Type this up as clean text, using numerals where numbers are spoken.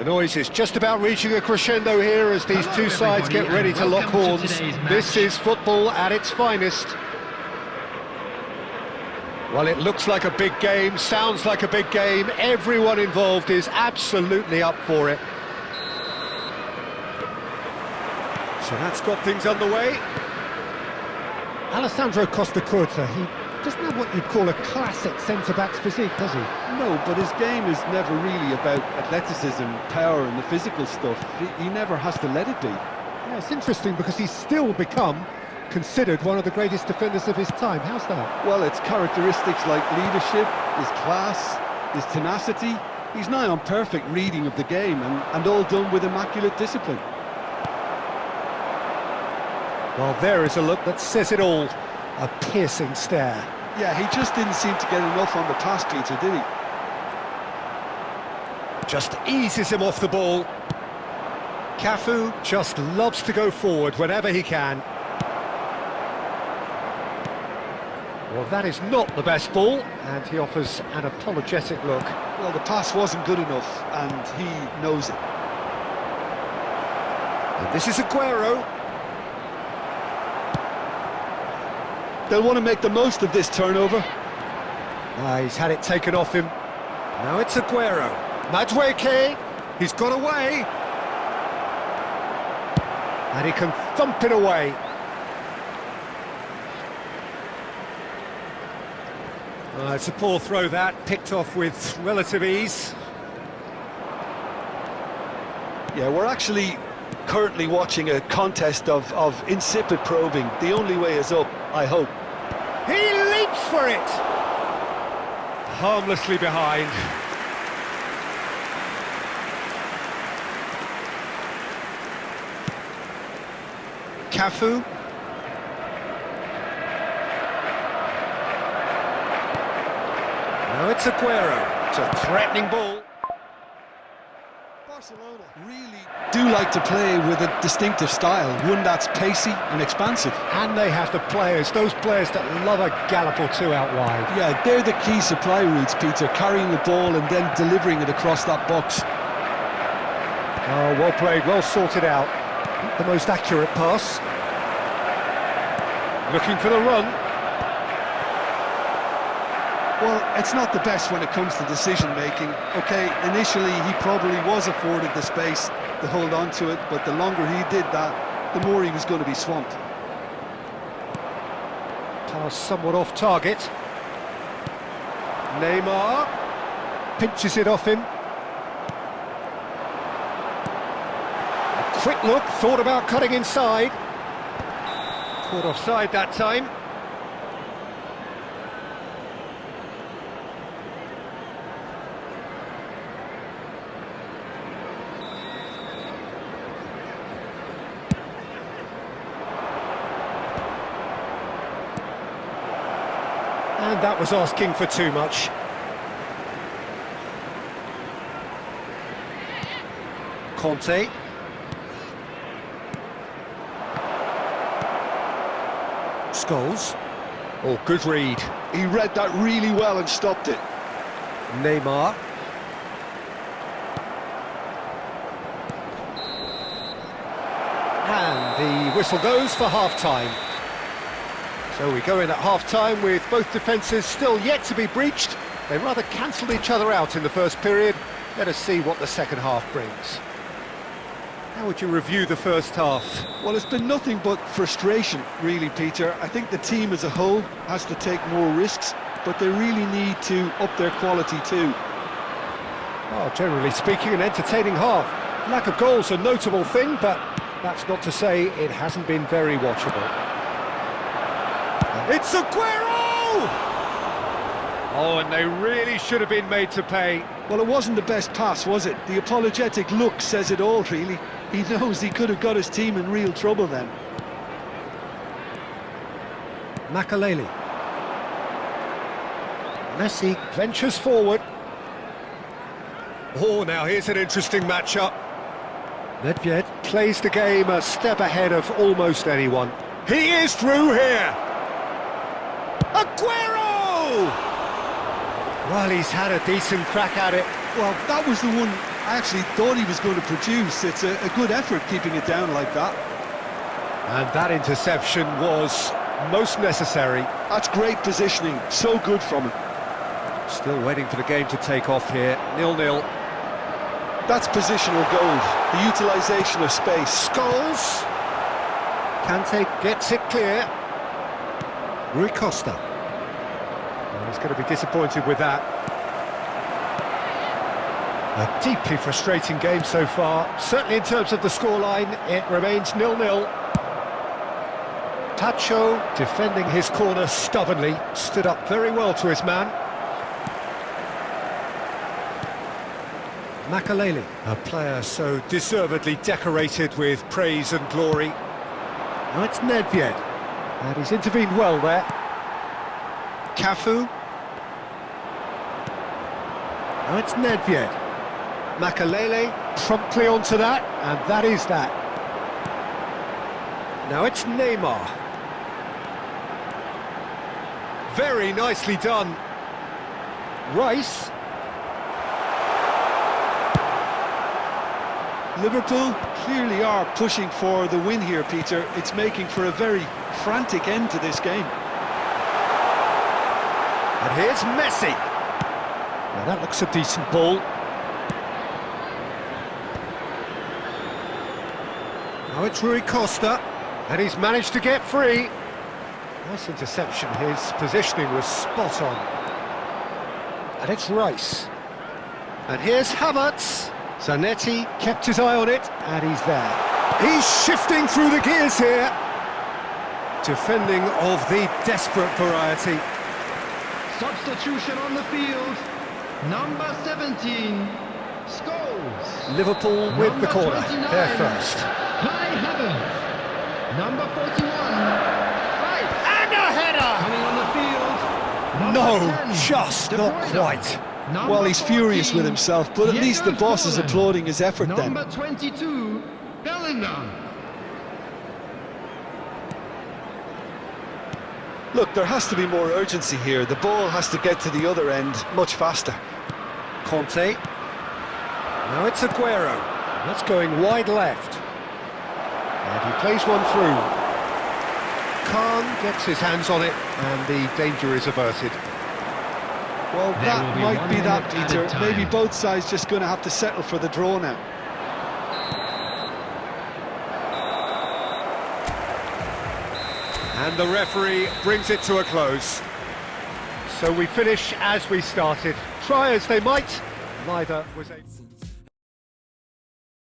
noise is just about reaching a crescendo here as these two sides get ready to lock horns. This is football at its finest. Well, it looks like a big game, sounds like a big game. Everyone involved is absolutely up for it. So that's got things underway. Alessandro Costa Curta, he doesn't have what you'd call a classic centre-back's physique, does he? No, but his game is never really about athleticism, power and the physical stuff. He never has to let it be. Yeah, it's interesting because he's still become considered one of the greatest defenders of his time. How's that? Well, it's characteristics like leadership, his class, his tenacity. He's nigh on perfect reading of the game and all done with immaculate discipline. Well, there is a look that says it all. A piercing stare. Yeah, he just didn't seem to get enough on the pass, Peter, did he? Just eases him off the ball. Cafu just loves to go forward whenever he can. Well, that is not the best ball, and he offers an apologetic look. Well, the pass wasn't good enough, and he knows it. And this is Aguero. They'll want to make the most of this turnover. He's had it taken off him. Now it's Aguero. Madueke, he's got away. And he can thump it away. It's a poor throw that, picked off with relative ease. Yeah, we're actually currently watching a contest of insipid probing. The only way is up, I hope. He leaps for it! Harmlessly behind. Cafu. Now it's Aguero. It's a threatening ball. Barcelona really do like to play with a distinctive style, one that's pacey and expansive. And they have the players, those players that love a gallop or two out wide. Yeah, they're the key supply routes, Peter, carrying the ball and then delivering it across that box. Oh, well played, well sorted out. The most accurate pass. Looking for the run. Well, it's not the best when it comes to decision-making. OK, initially he probably was afforded the space to hold on to it, but the longer he did that, the more he was going to be swamped. Pass somewhat off target. Neymar pinches it off him. A quick look, thought about cutting inside. Caught offside that time. And that was asking for too much. Conte. Scholes. Oh, good read. He read that really well and stopped it. Neymar. And the whistle goes for half-time. So we go in at half-time with both defences still yet to be breached. They rather cancelled each other out in the first period. Let us see what the second half brings. How would you review the first half? Well, it's been nothing but frustration, really, Peter. I think the team as a whole has to take more risks, but they really need to up their quality too. Well, generally speaking, an entertaining half. Lack of goals a notable thing, but that's not to say it hasn't been very watchable. It's Aguero! Oh, and they really should have been made to pay. Well, it wasn't the best pass, was it? The apologetic look says it all, really. He knows he could have got his team in real trouble then. Makaleli. Messi ventures forward. Oh, now here's an interesting matchup. Nedved plays the game a step ahead of almost anyone. He is through here! Aguero! Well, he's had a decent crack at it. Well, that was the one I actually thought he was going to produce. It's a good effort keeping it down like that. And that interception was most necessary. That's great positioning, so good from him. Still waiting for the game to take off here, 0-0. That's positional gold, the utilisation of space. Scholes. Kante gets it clear. Rui Costa. Well, he's going to be disappointed with that. A deeply frustrating game so far. Certainly in terms of the scoreline, it remains 0-0. Tacho, defending his corner stubbornly, stood up very well to his man. Makaleli, a player so deservedly decorated with praise and glory. Now it's Nedved, and he's intervened well there. Cafu. Now it's Nedved. Makaleli promptly onto that, and that is that. Now it's Neymar. Very nicely done. Rice. Liverpool clearly are pushing for the win here, Peter. It's making for a very frantic end to this game. And here's Messi. Now that looks a decent ball. Now it's Rui Costa, and he's managed to get free. Nice interception, his positioning was spot on. And it's Rice. And here's Havertz. Zanetti kept his eye on it, and he's there. He's shifting through the gears here. Defending of the desperate variety. Substitution on the field. Number 17, Scholes. Liverpool with Number the corner. 29, They're first. Kai Havertz. Number 41, Rice. And a header! Coming on the field. Number No, 10, just De not Bruyne. quite. Number Well, he's furious 14, with himself, but at least the boss is Diego applauding his effort then. Number 22, Bellingham. Look, there has to be more urgency here. The ball has to get to the other end much faster. Conte. Now it's Aguero. That's going wide left. And he plays one through. Khan gets his hands on it, and the danger is averted. Well, There that will be might 1 be that, minute Peter. added time. Maybe both sides just going to have to settle for the draw now. And the referee brings it to a close. So we finish as we started. Try as they might, neither was able.